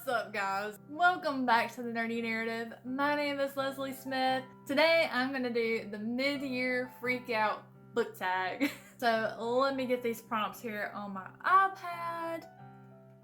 up, guys? Welcome back to the Nerdy Narrative. My name is Leslie Smith. Today I'm gonna do the mid-year freak out book tag. So let me get these prompts here on my iPad.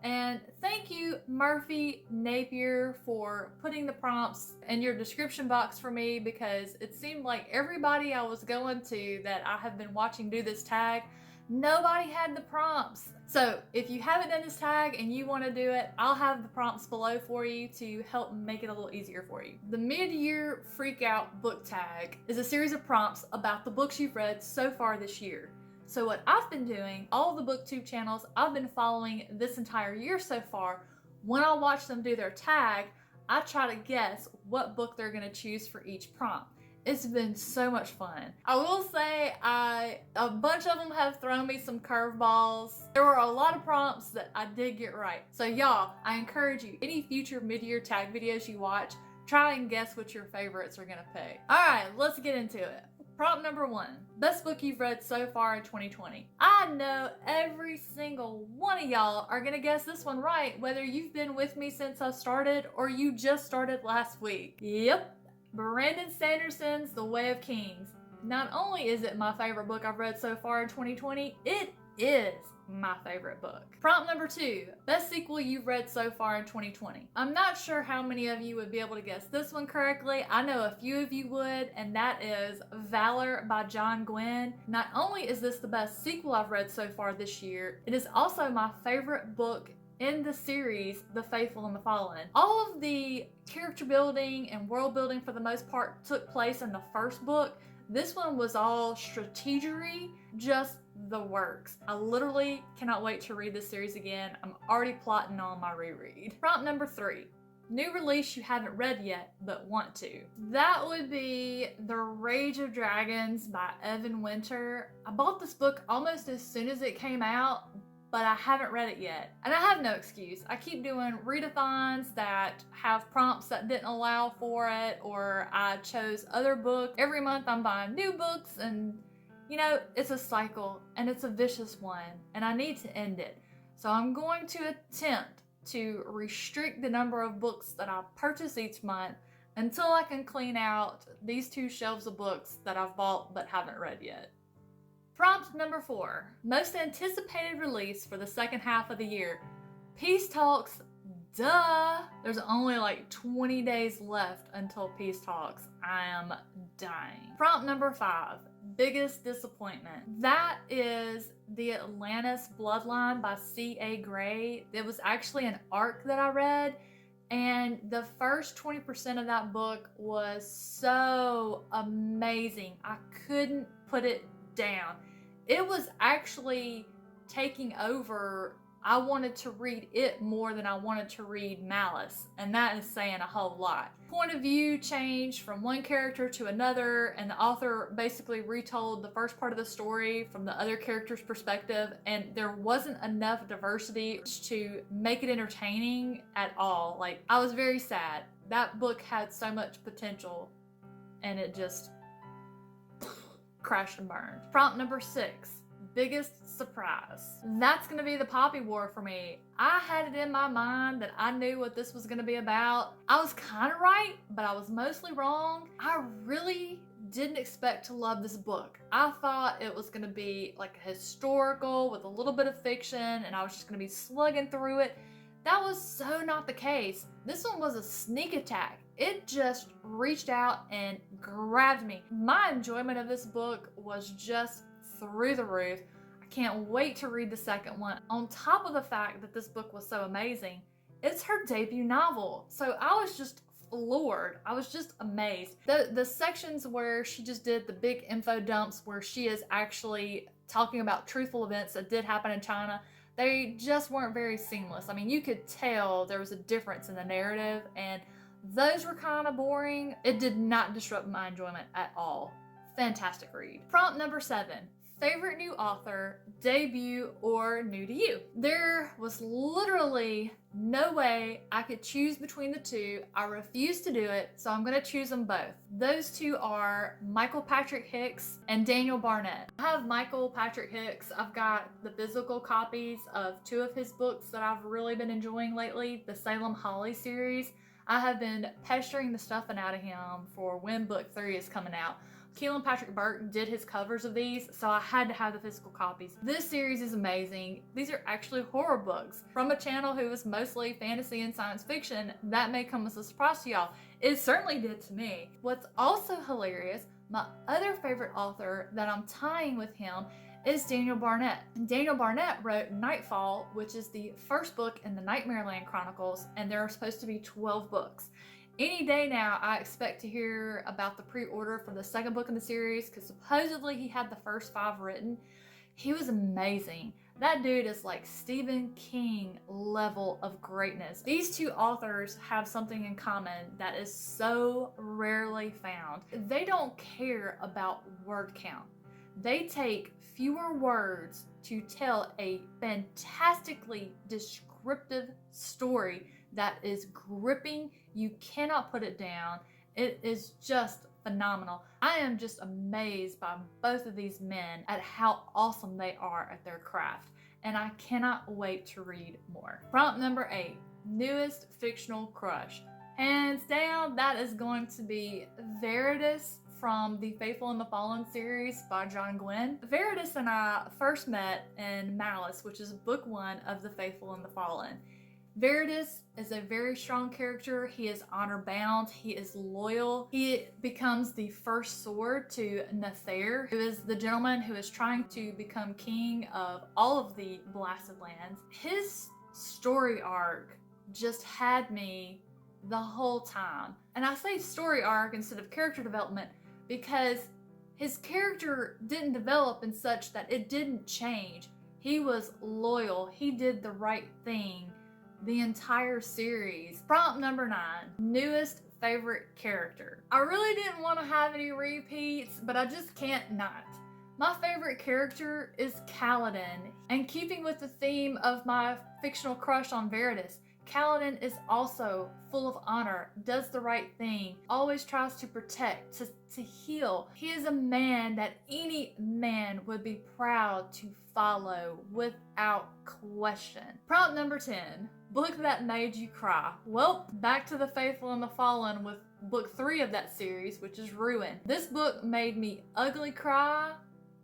And thank you, Murphy Napier, for putting the prompts in your description box for me, because it seemed like everybody I was going to that I have been watching do this tag, nobody had the prompts. So if you haven't done this tag and you want to do it, I'll have the prompts below for you to help make it a little easier for you. The mid-year freak out book tag is a series of prompts about the books you've read so far this year. So what I've been doing, all the BookTube channels I've been following this entire year so far, when I watch them do their tag, I try to guess what book they're going to choose for each prompt. It's been so much fun. I will say a bunch of them have thrown me some curveballs. There were a lot of prompts that I did get right. So y'all, I encourage you, any future mid-year tag videos you watch, try and guess what your favorites are gonna pick. All right, let's get into it. Prompt number 1, best book you've read so far in 2020. I know every single one of y'all are gonna guess this one right, whether you've been with me since I started or you just started last week. Yep. Brandon Sanderson's The Way of Kings. Not only is it my favorite book I've read so far in 2020, it is my favorite book. Prompt number 2, best sequel you've read so far in 2020. I'm not sure how many of you would be able to guess this one correctly. I know a few of you would, and that is Valour by John Gwynne. Not only is this the best sequel I've read so far this year, it is also my favorite book in the series, The Faithful and the Fallen. All of the character building and world building for the most part took place in the first book. This one was all strategery, just the works. I literally cannot wait to read this series again. I'm already plotting on my reread. Prompt number 3, new release you haven't read yet but want to. That would be The Rage of Dragons by Evan Winter. I bought this book almost as soon as it came out, but I haven't read it yet. And I have no excuse. I keep doing readathons that have prompts that didn't allow for it, or I chose other books. Every month I'm buying new books, and you know, it's a cycle and it's a vicious one, and I need to end it. So I'm going to attempt to restrict the number of books that I purchase each month until I can clean out these 2 shelves of books that I've bought but haven't read yet. Prompt number 4, most anticipated release for the second half of the year. Peace Talks, duh! There's only like 20 days left until Peace Talks. I am dying. Prompt number 5, biggest disappointment. That is The Atlantis Bloodline by C.A. Gray. It was actually an arc that I read, and the first 20% of that book was so amazing. I couldn't put it down. It was actually taking over. I wanted to read it more than I wanted to read Malice, and that is saying a whole lot. Point of view changed from one character to another, and the author basically retold the first part of the story from the other character's perspective, and there wasn't enough diversity to make it entertaining at all. Like, I was very sad. That book had so much potential, and it just crashed and burned. Prompt number 6, biggest surprise. That's gonna be The Poppy War for me. I had it in my mind that I knew what this was gonna be about. I was kind of right, but I was mostly wrong. I really didn't expect to love this book. I thought it was gonna be like a historical with a little bit of fiction, and I was just gonna be slugging through it. That was so not the case. This one was a sneak attack. It just reached out and grabbed me. My enjoyment of this book was just through the roof. I can't wait to read the second one. On top of the fact that this book was so amazing, it's her debut novel. So I was just floored. I was just amazed. The sections where she just did the big info dumps, where she is actually talking about truthful events that did happen in China, they just weren't very seamless. I mean, you could tell there was a difference in the narrative, and those were kind of boring. It did not disrupt my enjoyment at all. Fantastic read. Prompt number 7, favorite new author, debut, or new to you. There was literally no way I could choose between the two. I refused to do it, so I'm going to choose them both. Those two are Michael Patrick Hicks and Daniel Barnett. I have Michael Patrick Hicks. I've got the physical copies of 2 of his books that I've really been enjoying lately, the Salem Holly series. I have been pestering the stuffing out of him for when book 3 is coming out. Keelan Patrick Burke did his covers of these, so I had to have the physical copies. This series is amazing. These are actually horror books from a channel who is mostly fantasy and science fiction. That may come as a surprise to y'all. It certainly did to me. What's also hilarious, my other favorite author that I'm tying with him is Daniel Barnett. And Daniel Barnett wrote Nightfall, which is the first book in the Nightmareland Chronicles, and there are supposed to be 12 books. Any day now, I expect to hear about the pre-order for the second book in the series, because supposedly he had the first 5 written. He was amazing. That dude is like Stephen King level of greatness. These 2 authors have something in common that is so rarely found. They don't care about word count. They take fewer words to tell a fantastically descriptive story that is gripping. You cannot put it down. It is just phenomenal. I am just amazed by both of these men at how awesome they are at their craft, and I cannot wait to read more. Prompt number 8, newest fictional crush. Hands down, that is going to be Veritas from the Faithful and the Fallen series by John Gwynne. Veritas and I first met in Malice, which is book 1 of the Faithful and the Fallen. Veritas is a very strong character. He is honor bound. He is loyal. He becomes the first sword to Nether, who is the gentleman who is trying to become king of all of the Blasted Lands. His story arc just had me the whole time. And I say story arc instead of character development because his character didn't develop in such that it didn't change. He was loyal. He did the right thing the entire series. Prompt number 9, newest favorite character. I really didn't want to have any repeats, but I just can't not. My favorite character is Kaladin, and keeping with the theme of my fictional crush on Veritas, Kaladin is also full of honor, does the right thing, always tries to protect, to heal. He is a man that any man would be proud to follow without question. Prompt number 10, book that made you cry. Well, back to the Faithful and the Fallen with book 3 of that series, which is Ruin. This book made me ugly cry,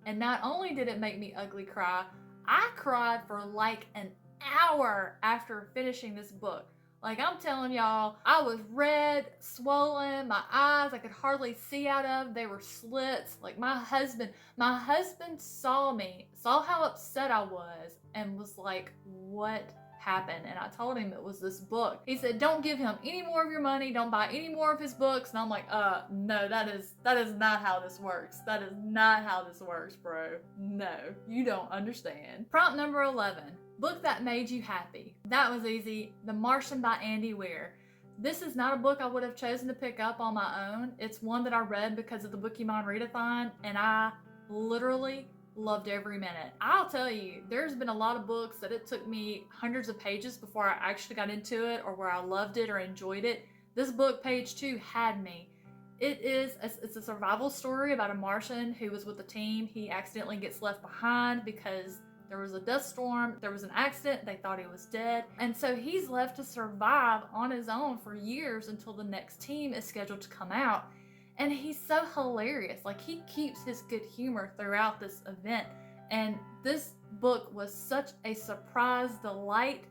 and not only did it make me ugly cry, I cried for like an hour after finishing this book. Like, I'm telling y'all, I was red, swollen, my eyes I could hardly see out of, they were slits. Like, my husband saw me, saw how upset I was, and was like, what happened? And I told him it was this book. He said, don't give him any more of your money, don't buy any more of his books. And I'm like, no, that is not how this works. That is not how this works, bro. No, you don't understand. Prompt number 11. Book that made you happy. That was easy. The Martian by Andy Weir. This is not a book I would have chosen to pick up on my own. It's one that I read because of the Bookymon readathon, and I literally loved every minute. I'll tell you, there's been a lot of books that it took me hundreds of pages before I actually got into it, or where I loved it or enjoyed it. This book, page 2, had me. It's a survival story about a Martian who was with a team. He accidentally gets left behind because there was a dust storm, there was an accident, they thought he was dead. And so he's left to survive on his own for years until the next team is scheduled to come out. And he's so hilarious. Like, he keeps his good humor throughout this event. And this book was such a surprise delight.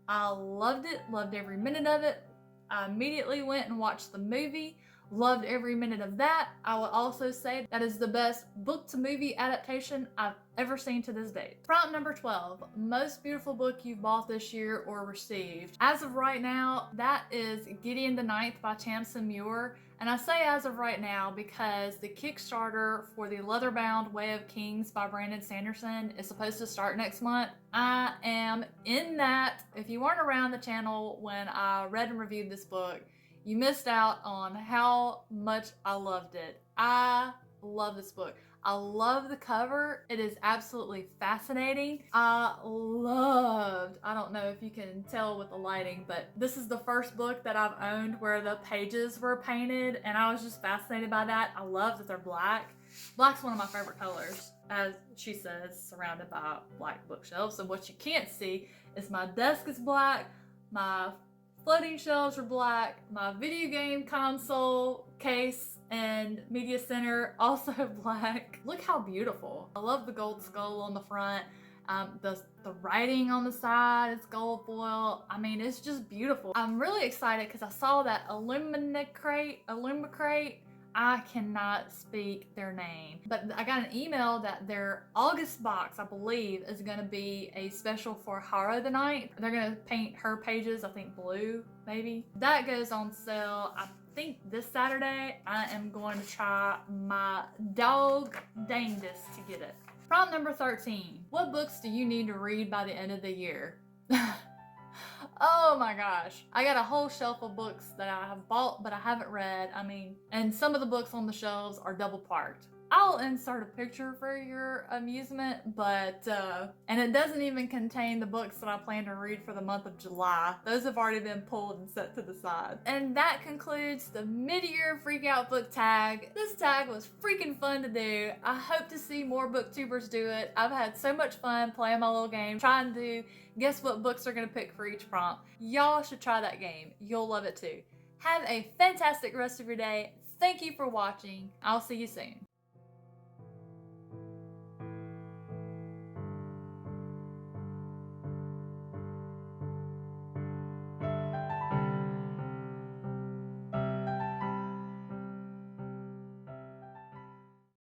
I loved it, loved every minute of it. I immediately went and watched the movie. Loved every minute of that. I would also say that is the best book to movie adaptation I've ever seen to this date. Prompt number 12, most beautiful book you've bought this year or received. As of right now, that is Gideon the Ninth by Tamsin Muir. And I say as of right now because the Kickstarter for the leather-bound Way of Kings by Brandon Sanderson is supposed to start next month. I am in that. If you weren't around the channel when I read and reviewed this book, you missed out on how much I loved it. I love this book. I love the cover. It is absolutely fascinating. I don't know if you can tell with the lighting, but this is the first book that I've owned where the pages were painted, and I was just fascinated by that. I love that they're black. Black's one of my favorite colors, as she says, surrounded by black bookshelves. And what you can't see is my desk is black, my floating shelves are black, my video game console case and media center also black. Look how beautiful. I love the gold skull on the front. The writing on the side is gold foil. I mean, it's just beautiful. I'm really excited because I saw that Illumicrate. I cannot speak their name, but I got an email that their August box, I believe, is going to be a special for Hara the Night. They're going to paint her pages, I think blue, maybe. That goes on sale, I think this Saturday. I am going to try my dog dangest to get it. Prompt number 13. What books do you need to read by the end of the year? Oh my gosh. I got a whole shelf of books that I have bought but I haven't read. I mean, and some of the books on the shelves are double parked. I'll insert a picture for your amusement, but, and it doesn't even contain the books that I plan to read for the month of July. Those have already been pulled and set to the side. And that concludes the mid-year freak out book tag. This tag was freaking fun to do. I hope to see more booktubers do it. I've had so much fun playing my little game, trying to guess what books they're gonna pick for each prompt. Y'all should try that game. You'll love it too. Have a fantastic rest of your day. Thank you for watching. I'll see you soon.